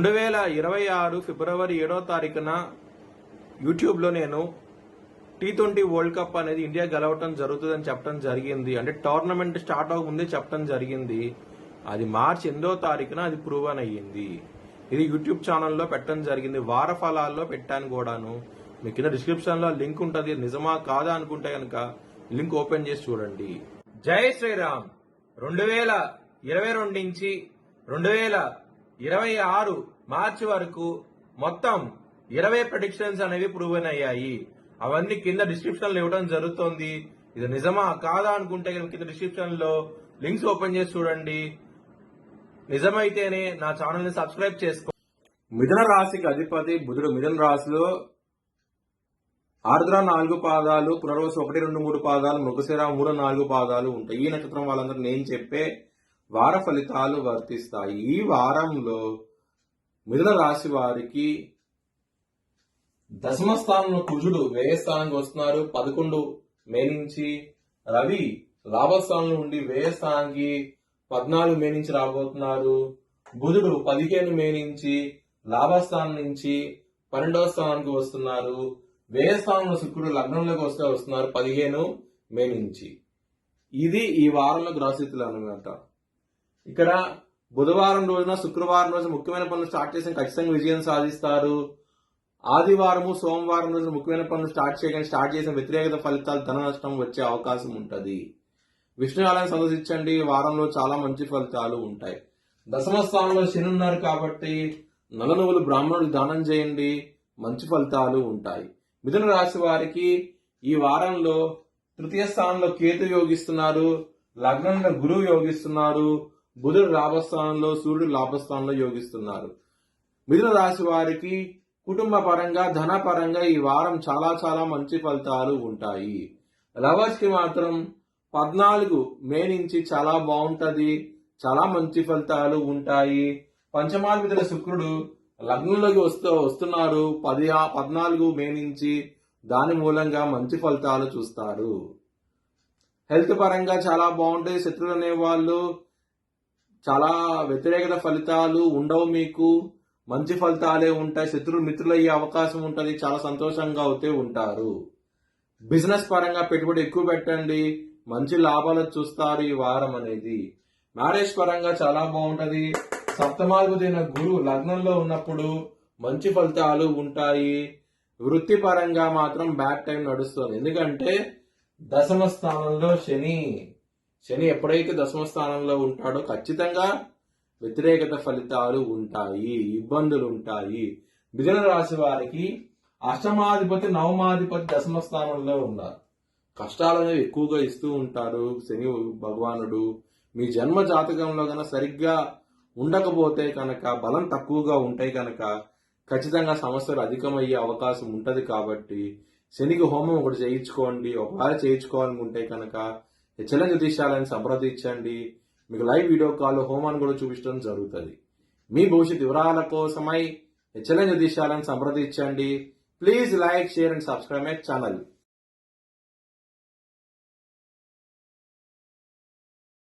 2026 ఫిబ్రవరి 7వ తారీఖున యూట్యూబ్లో నేను T20 వరల్డ్ కప్ అనేది ఇండియా గెలవటం జరుగుతుందని చెప్పడం జరిగింది. అంటే టోర్నమెంట్ స్టార్ట్ అవ్వకముందే చెప్పడం జరిగింది. అది మార్చి 8వ తారీఖున అది ప్రూవన్ అయ్యింది. ఇది యూట్యూబ్ ఛానల్లో పెట్టడం జరిగింది. వార ఫలాల్లో పెట్టాను కూడాను. మీ కింద డిస్క్రిప్షన్లో లింక్ ఉంటుంది. నిజమా కాదా అనుకుంటే కనుక లింక్ ఓపెన్ చేసి చూడండి. జై శ్రీరామ్. 2022 నుంచి 2026 మార్చి వరకు మొత్తం 20 ప్రెడిక్షన్స్ అనేవి ప్రూవెన్ అయ్యాయి. అవన్నీ కింద డిస్క్రిప్షన్ లో ఇవ్వడం జరుగుతోంది. ఇది నిజమా కాదా అనుకుంటే కింద డిస్క్రిప్షన్ లో లింక్స్ ఓపెన్ చేసి చూడండి. నిజమైతేనే నా ఛానల్ ని సబ్స్క్రైబ్ చేసుకో. మిథున రాశికి అధిపతి బుధుడు. మిథున రాశిలో ఆర్ద్ర 4 పాదాలు, పునర్వసు 1, 2, 3 పాదాలు, మృగశిర 3, 4 పాదాలు ఉంటాయి. ఈ నక్షత్రం వాళ్ళందరూ నేను చెప్పే వార ఫలితాలు వర్తిస్తాయి. ఈ వారంలో మిథున రాశి వారికి దశమ స్థానంలో కుజుడు వ్యయ స్థానానికి వస్తున్నారు. 11 మే నుంచి రవి లాభస్థానంలో ఉండి వ్యయ స్థానానికి 14 మే నుంచి రాబోతున్నారు. బుధుడు 15 మే నుంచి లాభస్థానం నుంచి 12వ స్థానానికి వస్తున్నారు. వ్యయ స్థానంలో శుక్రుడు లగ్నంలోకి వస్తున్నారు 15 మే నుంచి. ఇది ఈ వారంలో గ్రహస్థితులు అన్నమాట. ఇక్కడ బుధవారం రోజున, శుక్రవారం రోజున ముఖ్యమైన పనులు స్టార్ట్ చేసిన ఖచ్చితంగా విజయం సాధిస్తారు. ఆదివారము, సోమవారం రోజున ముఖ్యమైన పనులు స్టార్ట్ చేసిన వ్యతిరేకత ఫలితాలు, ధన నష్టం వచ్చే అవకాశం ఉంటుంది. విష్ణు ఆలయం సందర్శించండి. వారంలో చాలా మంచి ఫలితాలు ఉంటాయి. దశమ స్థానంలో శని ఉన్నారు కాబట్టి నల్ల నువ్వులు బ్రాహ్మణుడికి దానం చేయండి. మంచి ఫలితాలు ఉంటాయి. మిథున రాశి వారికి ఈ వారంలో తృతీయ స్థానంలో కేతు యోగిస్తున్నారు. లగ్నంలో గురువు యోగిస్తున్నారు. బుధుడు లాభస్థానంలో, సూర్యుడు లాభస్థానంలో యోగిస్తున్నారు. మిథున రాశి వారికి కుటుంబ పరంగా, ధన పరంగా ఈ వారం చాలా చాలా మంచి ఫలితాలు ఉంటాయి. లవర్స్ కి మాత్రం 14 మే నుంచి చాలా బాగుంటది. చాలా మంచి ఫలితాలు ఉంటాయి. పంచమాధిపతి శుక్రుడు లగ్నంలోకి వస్తున్నారు 14 మే నుంచి. దాని మూలంగా మంచి ఫలితాలు చూస్తారు. హెల్త్ పరంగా చాలా బాగుంటాయి. శత్రువులు అనేవాళ్ళు చాలా వ్యతిరేకత ఫలితాలు ఉండవు. మీకు మంచి ఫలితాలే ఉంటాయి. శత్రువులు మిత్రులు అయ్యే అవకాశం ఉంటుంది. చాలా సంతోషంగా అవుతే ఉంటారు. బిజినెస్ పరంగా పెట్టుబడి ఎక్కువ పెట్టండి. మంచి లాభాలు చూస్తారు ఈ వారం అనేది. మ్యారేజ్ పరంగా చాలా బాగుంటది. సప్తమాధిపతి గురువు లగ్నంలో ఉన్నప్పుడు మంచి ఫలితాలు ఉంటాయి. వృత్తి పరంగా మాత్రం బ్యాడ్ టైం నడుస్తుంది. ఎందుకంటే దశమ స్థానంలో శని ఎప్పుడైతే దశమ స్థానంలో ఉంటాడో ఖచ్చితంగా వ్యతిరేకత ఫలితాలు ఉంటాయి, ఇబ్బందులు ఉంటాయి. మిథున రాశి వారికి అష్టమాధిపతి, నవమాధిపతి దశమ స్థానంలో ఉన్నారు. కష్టాలు అనేవి ఎక్కువగా ఇస్తూ ఉంటారు శని భగవానుడు. మీ జన్మ జాతకంలో కనుక సరిగ్గా ఉండకపోతే కనుక, బలం తక్కువగా ఉంటాయి కనుక ఖచ్చితంగా సమస్యలు అధికమయ్యే అవకాశం ఉంటది. కాబట్టి శనికి హోమం ఒకటి చేయించుకోండి. ఒకవేళ చేయించుకోవాలనుకుంటే కనుక హెచ్చల జ్యోతిష్యాలను సంప్రదించండి. మీకు లైవ్ వీడియో కాల్ హోమాన్ని కూడా చూపించడం జరుగుతుంది. మీ భవిష్యత్ వివరాల కోసమై హెచ్చల జ్యోతిష్యాలను సంప్రదించండి. Please like, share and subscribe my channel.